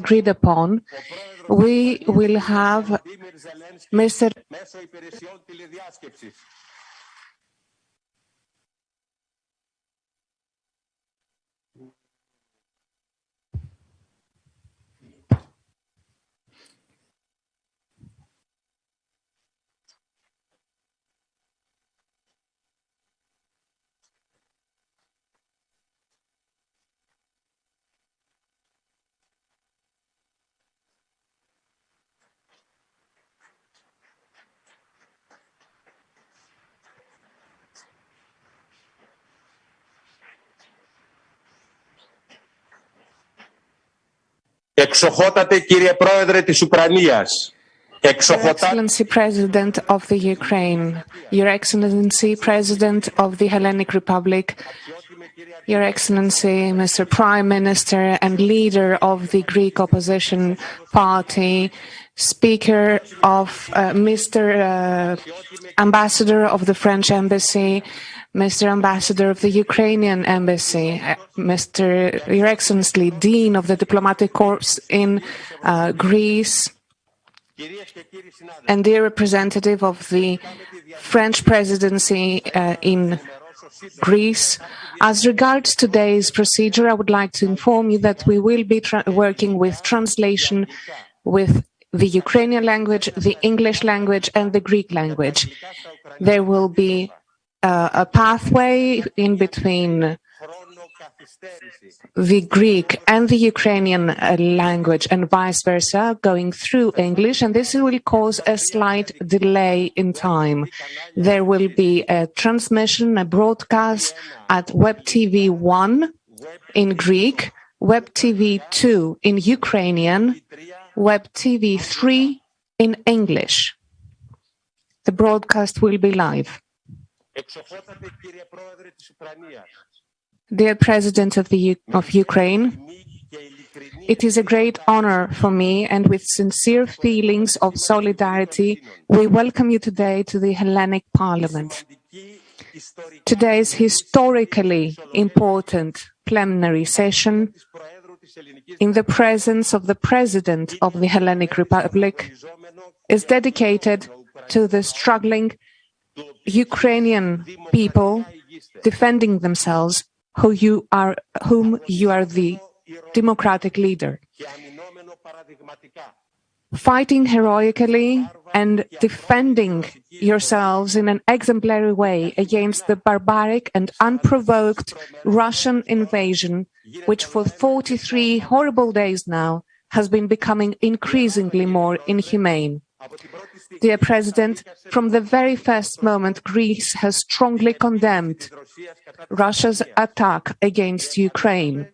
agreed upon, we will have Mr. Εξοχότατε κύριε Πρόεδρε της Ουκρανίας. Your Excellency President of the Ukraine, Your Excellency President of the Hellenic Republic, Your Excellency Mr. Prime Minister and leader of the Greek opposition party, Speaker of Mr. Ambassador of the French Embassy, Mr. Ambassador of the Ukrainian Embassy, Your Excellency, Dean of the Diplomatic Corps in Greece, and dear representative of the French presidency in Greece. As regards today's procedure, I would like to inform you that we will be working with translation with the Ukrainian language, the English language, and the Greek language. There will be a pathway in between the Greek and the Ukrainian language and vice versa, going through English, and this will cause a slight delay in time. There will be a transmission, a broadcast at Web TV 1 in Greek, Web TV 2 in Ukrainian, Web TV 3 in English. The broadcast will be live. Dear President of Ukraine, it is a great honor for me, and with sincere feelings of solidarity, we welcome you today to the Hellenic Parliament. Today's historically important plenary session, in the presence of the President of the Hellenic Republic, is dedicated to the struggling Ukrainian people defending themselves, whom you are the democratic leader. Fighting heroically and defending yourselves in an exemplary way against the barbaric and unprovoked Russian invasion, which for 43 horrible days now has been becoming increasingly more inhumane. Dear President, from the very first moment, Greece has strongly condemned Russia's attack against Ukraine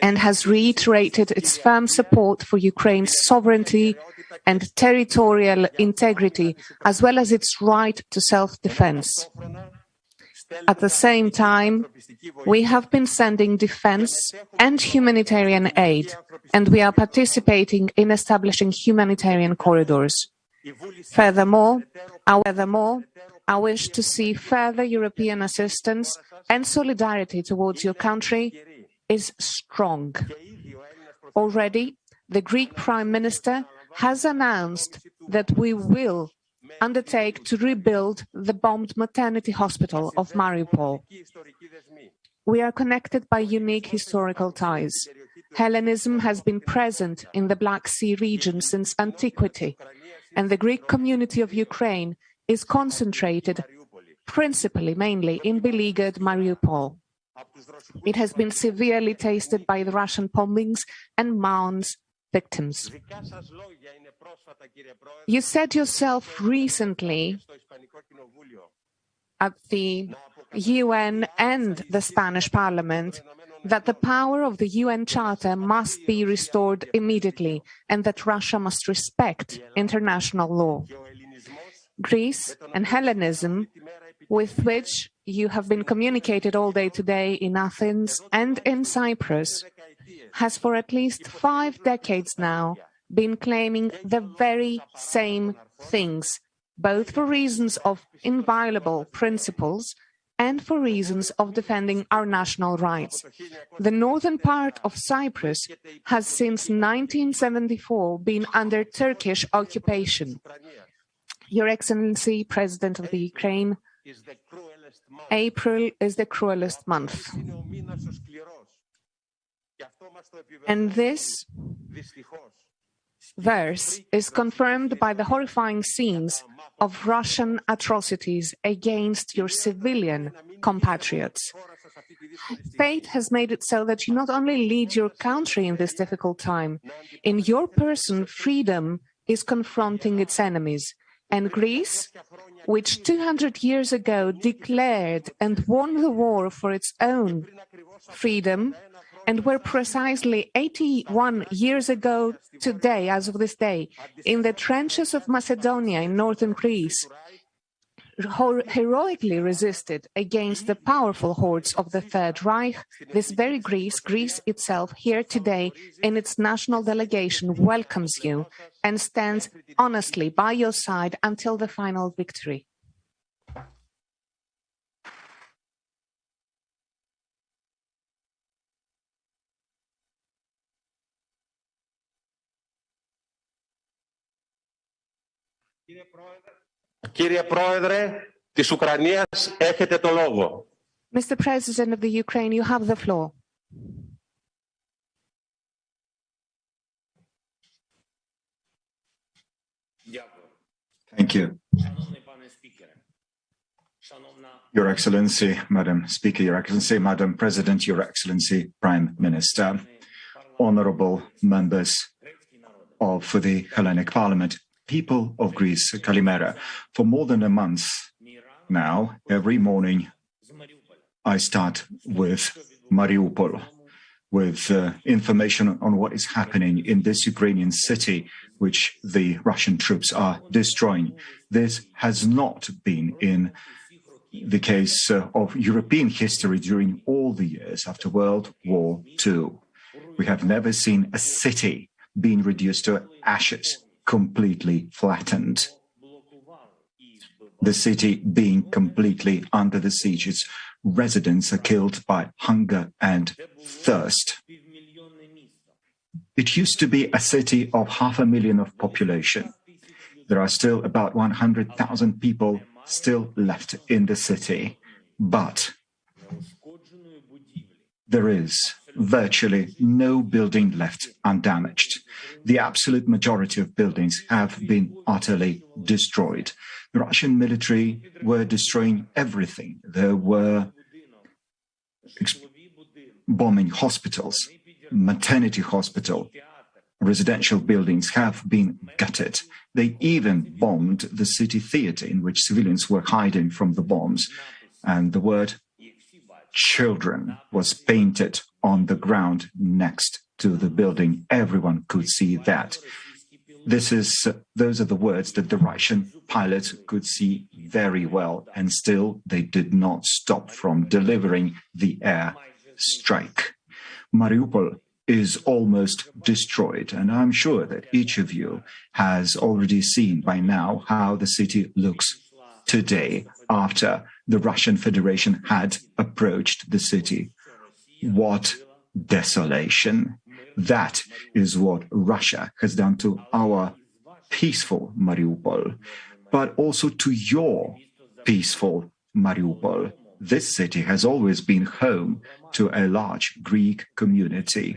and has reiterated its firm support for Ukraine's sovereignty and territorial integrity, as well as its right to self-defense. At the same time, we have been sending defense and humanitarian aid, and we are participating in establishing humanitarian corridors. Furthermore, I wish to see further European assistance, and solidarity towards your country is strong. Already, the Greek Prime Minister has announced that we will undertake to rebuild the bombed maternity hospital of Mariupol. We are connected by unique historical ties. Hellenism has been present in the Black Sea region since antiquity, and the Greek community of Ukraine is concentrated mainly in beleaguered Mariupol. It has been severely tasted by the Russian bombings and mourns victims. You said yourself recently at the UN and the Spanish Parliament that the power of the UN Charter must be restored immediately and that Russia must respect international law. Greece and Hellenism, with which you have been communicated all day today in Athens and in Cyprus, has for at least 5 decades now been claiming the very same things, both for reasons of inviolable principles and for reasons of defending our national rights. The northern part of Cyprus has since 1974 been under Turkish occupation. Your Excellency, President of the Ukraine, April is the cruelest month. And this verse is confirmed by the horrifying scenes of Russian atrocities against your civilian compatriots. Fate has made it so that you not only lead your country in this difficult time, in your person, freedom is confronting its enemies. And Greece, which 200 years ago declared and won the war for its own freedom, and where precisely 81 years ago today, as of this day, in the trenches of Macedonia in northern Greece, heroically resisted against the powerful hordes of the Third Reich, this very Greece, Greece itself, here today in its national delegation, welcomes you and stands honestly by your side until the final victory. Κύριε Πρόεδρε της Ουκρανίας, έχετε το λόγο. Mr. President of the Ukraine, you have the floor. Thank you. Your Excellency, Madam Speaker, Your Excellency, Madam President, Your Excellency, Prime Minister, honorable members of the Hellenic Parliament, people of Greece, Kalimera. For more than a month now, every morning, I start with Mariupol, with information on what is happening in this Ukrainian city, which the Russian troops are destroying. This has not been in the case of European history during all the years after World War II. We have never seen a city being reduced to ashes, completely flattened. The city being completely under the siege. Its residents are killed by hunger and thirst. It used to be a city of 500,000 of population. There are still about 100,000 people still left in the city, but there is virtually no building left undamaged. The absolute majority of buildings have been utterly destroyed. The Russian military were destroying everything. There were bombing hospitals, maternity hospital, residential buildings have been gutted. They even bombed the city theater in which civilians were hiding from the bombs. And the word children was painted on the ground next to the building. Everyone could see that. Those are the words that the Russian pilots could see very well, and still they did not stop from delivering the air strike. Mariupol is almost destroyed, and I'm sure that each of you has already seen by now how the city looks today after the Russian Federation had approached the city. What desolation! That is what Russia has done to our peaceful Mariupol, but also to your peaceful Mariupol. This city has always been home to a large Greek community.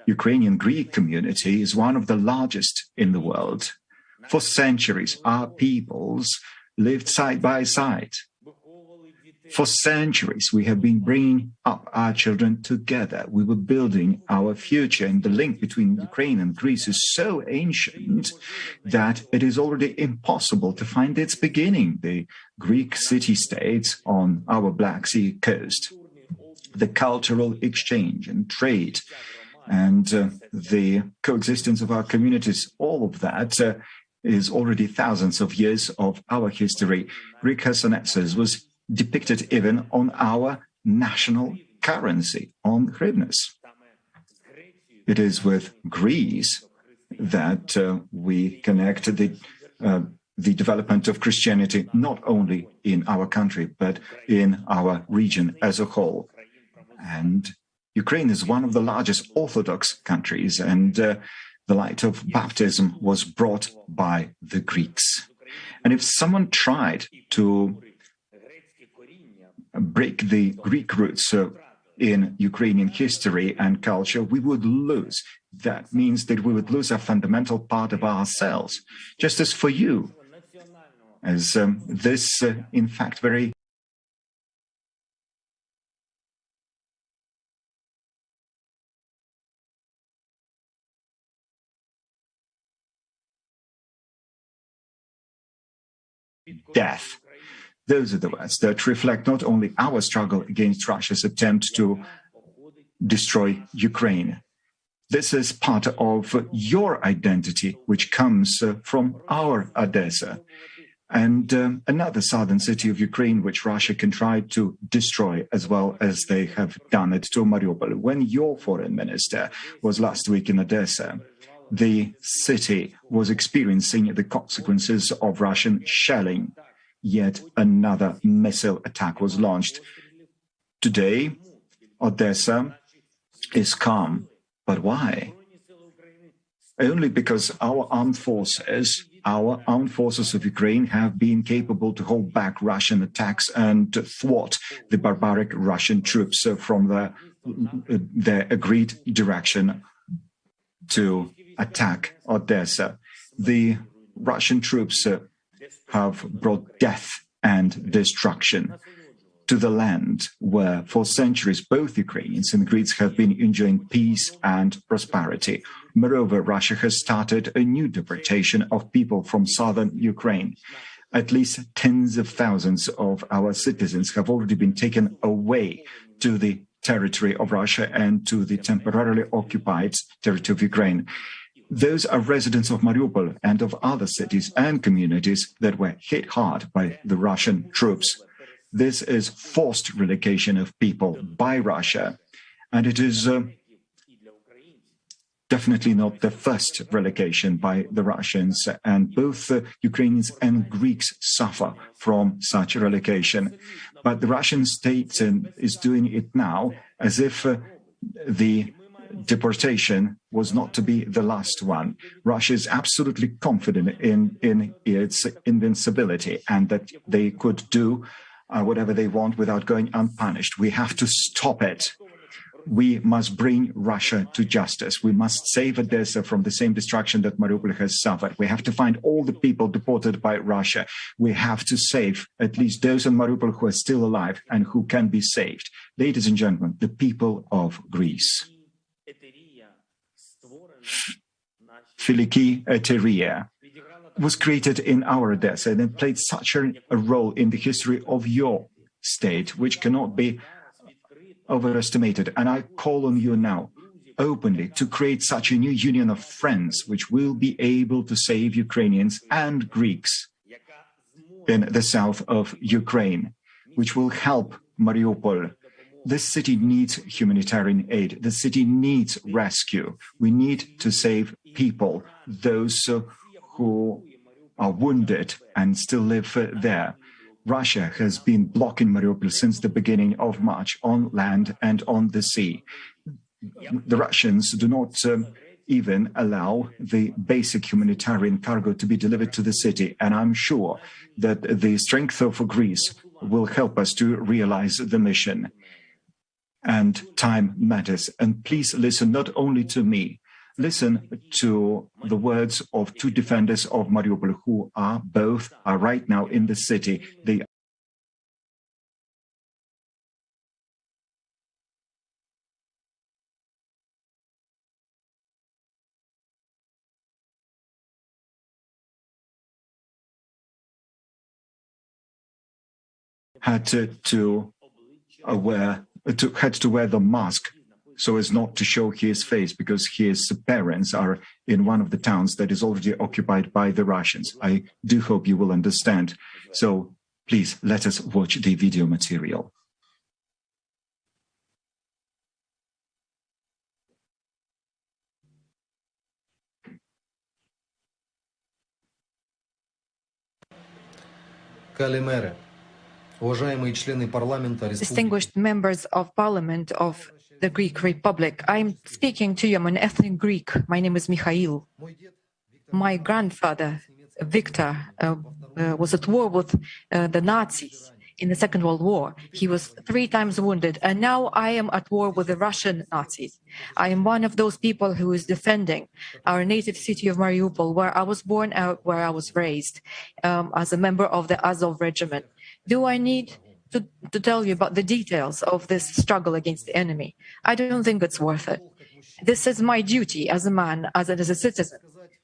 Ukrainian Greek community is one of the largest in the world. For centuries, our peoples lived side by side. For centuries, we have been bringing up our children together. We were building our future, and the link between Ukraine and Greece is so ancient that it is already impossible to find its beginning. The Greek city-states on our Black Sea coast, the cultural exchange and trade, and the coexistence of our communities, all of that is already thousands of years of our history. Greek Hesonetses was depicted even on our national currency, on hryvnias. It is with Greece that we connect the the development of Christianity, not only in our country, but in our region as a whole. And Ukraine is one of the largest Orthodox countries, and the light of baptism was brought by the Greeks. And if someone tried to break the Greek roots in Ukrainian history and culture, we would lose. That means that we would lose a fundamental part of ourselves, just as for you, as this, in fact, very death. Those are the words that reflect not only our struggle against Russia's attempt to destroy Ukraine. This is part of your identity, which comes from our Odessa, and another southern city of Ukraine, which Russia can try to destroy, as well as they have done it to Mariupol. When your foreign minister was last week in Odessa, the city was experiencing the consequences of Russian shelling. Yet another missile attack was launched. Today, Odessa is calm. But why? Only because our armed forces of Ukraine have been capable to hold back Russian attacks and thwart the barbaric Russian troops from their agreed direction to attack Odessa. The Russian troops have brought death and destruction to the land where for centuries both Ukrainians and Greeks have been enjoying peace and prosperity. Moreover, Russia has started a new deportation of people from southern Ukraine. At least tens of thousands of our citizens have already been taken away to the territory of Russia and to the temporarily occupied territory of Ukraine. Those are residents of Mariupol and of other cities and communities that were hit hard by the Russian troops. This is forced relocation of people by Russia, and it is definitely not the first relocation by the Russians, and both Ukrainians and Greeks suffer from such relocation. But the Russian state is doing it now as if the deportation was not to be the last one. Russia is absolutely confident in its invincibility and that they could do whatever they want without going unpunished. We have to stop it. We must bring Russia to justice. We must save Odessa from the same destruction that Mariupol has suffered. We have to find all the people deported by Russia. We have to save at least those in Mariupol who are still alive and who can be saved. Ladies and gentlemen, the people of Greece. Filiki Eteria was created in our Odessa and it played such a role in the history of your state, which cannot be overestimated. And I call on you now openly to create such a new union of friends which will be able to save Ukrainians and Greeks in the south of Ukraine, which will help Mariupol. This city needs humanitarian aid. The city needs rescue. We need to save people, those who are wounded and still live there. Russia has been blocking Mariupol since the beginning of March on land and on the sea. The Russians do not even allow the basic humanitarian cargo to be delivered to the city. And I'm sure that the strength of Greece will help us to realize the mission. And time matters. And please listen not only to me, listen to the words of two defenders of Mariupol who are right now in the city. They had to wear the mask so as not to show his face, because his parents are in one of the towns that is already occupied by the Russians. I do hope you will understand. So please let us watch the video material. Distinguished members of parliament of the Greek Republic, I'm speaking to you. I'm an ethnic Greek. My name is Mikhail. My grandfather, Victor, was at war with the Nazis in the Second World War. He was 3 times wounded, and now I am at war with the Russian Nazis. I am one of those people who is defending our native city of Mariupol, where I was born, where I was raised, as a member of the Azov regiment. Do I need to tell you about the details of this struggle against the enemy? I don't think it's worth it. This is my duty as a man, as a citizen.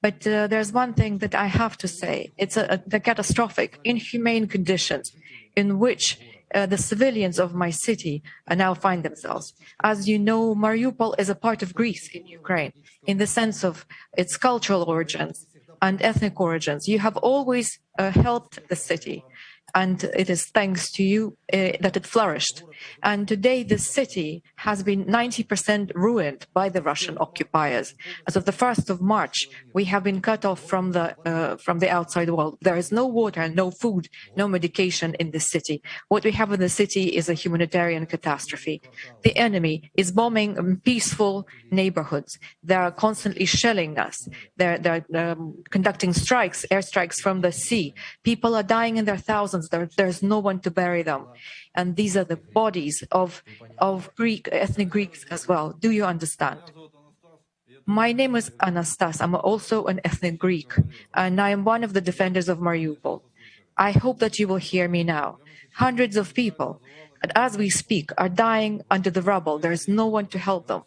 But there's one thing that I have to say. It's the catastrophic, inhumane conditions in which the civilians of my city now find themselves. As you know, Mariupol is a part of Greece in Ukraine, in the sense of its cultural origins and ethnic origins. You have always helped the city, and it is thanks to you that it flourished. And today, the city has been 90% ruined by the Russian occupiers. As of the 1st of March, we have been cut off from the outside world. There is no water, no food, no medication in the city. What we have in the city is a humanitarian catastrophe. The enemy is bombing peaceful neighborhoods. They are constantly shelling us. They're conducting strikes, airstrikes from the sea. People are dying in their thousands. There's no one to bury them. And these are the bodies of ethnic Greeks as well. Do you understand? My name is Anastas. I'm also an ethnic Greek, and I am one of the defenders of Mariupol. I hope that you will hear me now. Hundreds of people, as we speak, are dying under the rubble. There is no one to help them.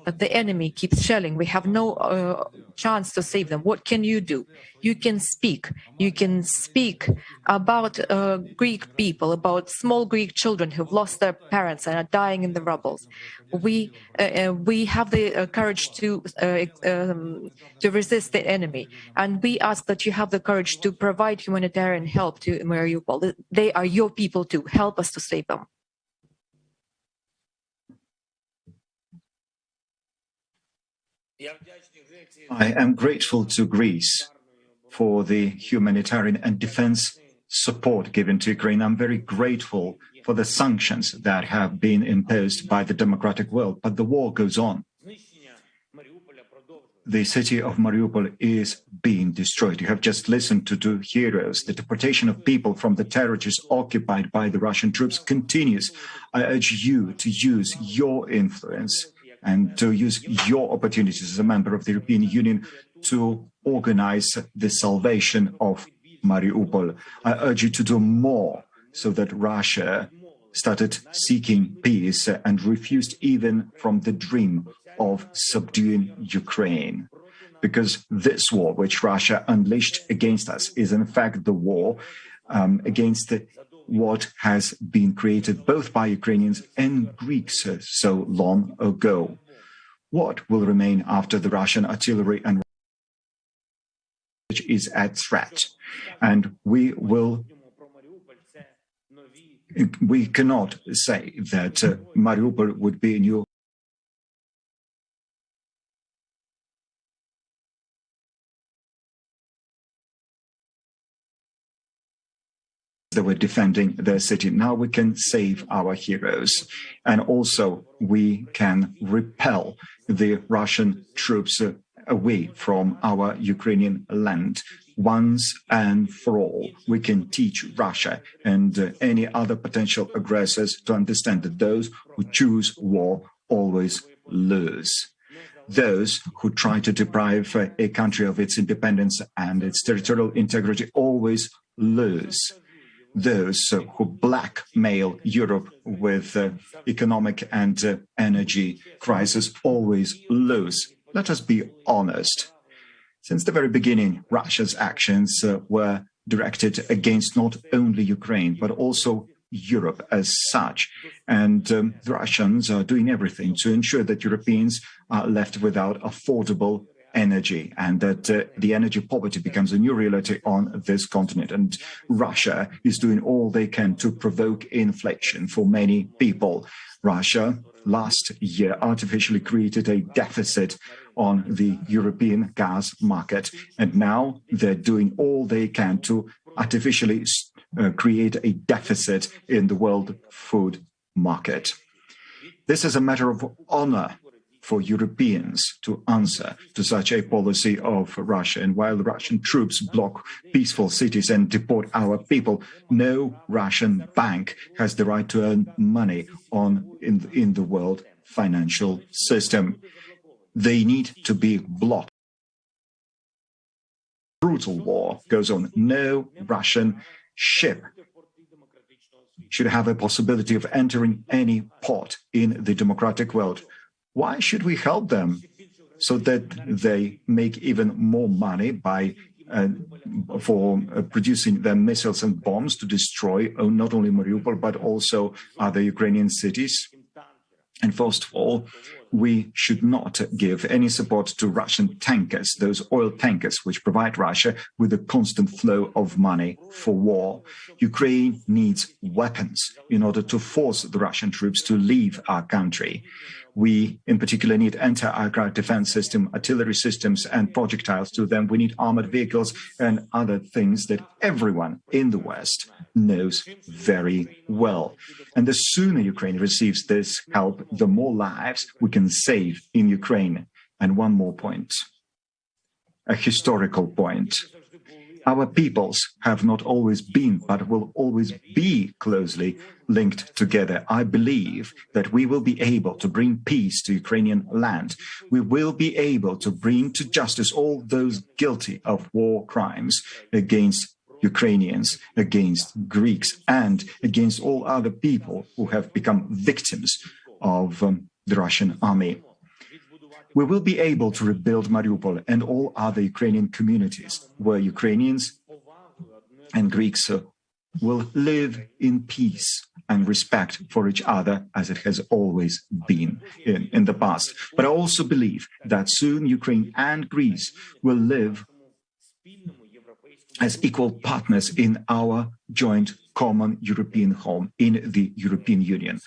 But the enemy keeps shelling. We have no chance to save them. What can you do? You can speak. You can speak about Greek people, about small Greek children who've lost their parents and are dying in the rubbles. We have the courage to resist the enemy, and we ask that you have the courage to provide humanitarian help to Mariupol. They are your people too. Help us to save them. I am grateful to Greece for the humanitarian and defense support given to Ukraine. I'm very grateful for the sanctions that have been imposed by the democratic world, but the war goes on. The city of Mariupol is being destroyed. You have just listened to 2 heroes. The deportation of people from the territories occupied by the Russian troops continues. I urge you to use your influence and to use your opportunities as a member of the European Union to organize the salvation of Mariupol. I urge you to do more so that Russia started seeking peace and refused even from the dream of subduing Ukraine. Because this war which Russia unleashed against us is in fact the war against what has been created both by Ukrainians and Greeks so long ago. What will remain after the Russian artillery and which is at threat? And we cannot say that Mariupol would be a new they were defending their city. Now we can save our heroes. And also we can repel the Russian troops away from our Ukrainian land. Once and for all, we can teach Russia and any other potential aggressors to understand that those who choose war always lose. Those who try to deprive a country of its independence and its territorial integrity always lose. Those who blackmail Europe with economic and energy crisis always lose. Let us be honest. Since the very beginning, Russia's actions were directed against not only Ukraine, but also Europe as such. And the Russians are doing everything to ensure that Europeans are left without affordable energy and that the energy poverty becomes a new reality on this continent. And Russia is doing all they can to provoke inflation for many people. Russia last year artificially created a deficit on the European gas market, and now they're doing all they can to artificially create a deficit in the world food market. This is a matter of honor for Europeans to answer to such a policy of Russia. And while Russian troops block peaceful cities and deport our people, no Russian bank has the right to earn money in the world financial system. They need to be blocked. Brutal war goes on. No Russian ship should have a possibility of entering any port in the democratic world. Why should we help them? So that they make even more money by for producing their missiles and bombs to destroy not only Mariupol but also other Ukrainian cities. And first of all, we should not give any support to Russian tankers, those oil tankers which provide Russia with a constant flow of money for war. Ukraine needs weapons in order to force the Russian troops to leave our country. We, in particular, need anti-aircraft defense system, artillery systems, and projectiles to them. We need armored vehicles and other things that everyone in the West knows very well. And the sooner Ukraine receives this help, the more lives we can save in Ukraine. And one more point, a historical point. Our peoples have not always been, but will always be closely linked together. I believe that we will be able to bring peace to Ukrainian land. We will be able to bring to justice all those guilty of war crimes against Ukrainians, against Greeks, and against all other people who have become victims of the Russian army. We will be able to rebuild Mariupol and all other Ukrainian communities where Ukrainians and Greeks will live in peace and respect for each other as it has always been in the past. But I also believe that soon Ukraine and Greece will live as equal partners in our joint common European home in the European Union.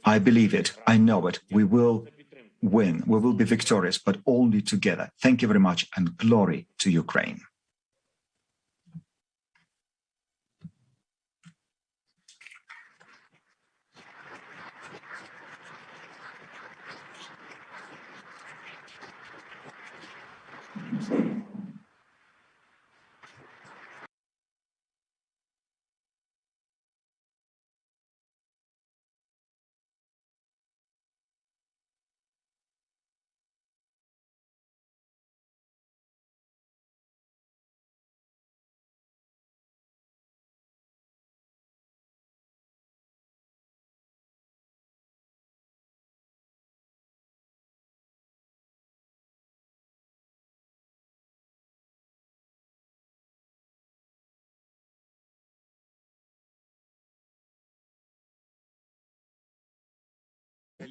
I believe it. I know it. We will win. We will be victorious, but only together. Thank you very much, and glory to Ukraine.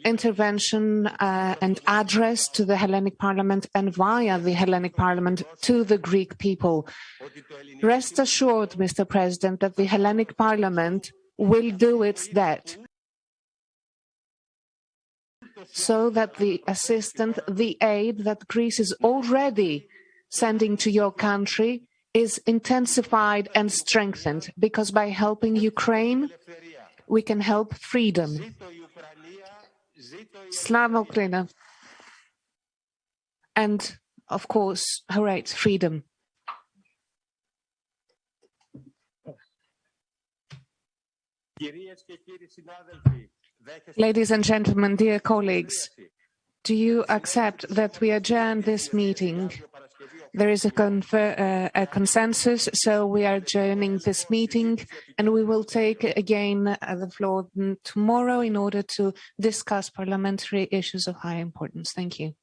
Intervention and address to the Hellenic Parliament and via the Hellenic Parliament to the Greek people. Rest assured, Mr. President, that the Hellenic Parliament will do its debt so that the assistance, the aid that Greece is already sending to your country is intensified and strengthened, because by helping Ukraine, we can help freedom. Slava Ukraine. And, of course, hooray, freedom. Ladies and gentlemen, dear colleagues, do you accept that we adjourn this meeting? There is a consensus, so we are adjourning this meeting, and we will take again the floor tomorrow in order to discuss parliamentary issues of high importance. Thank you.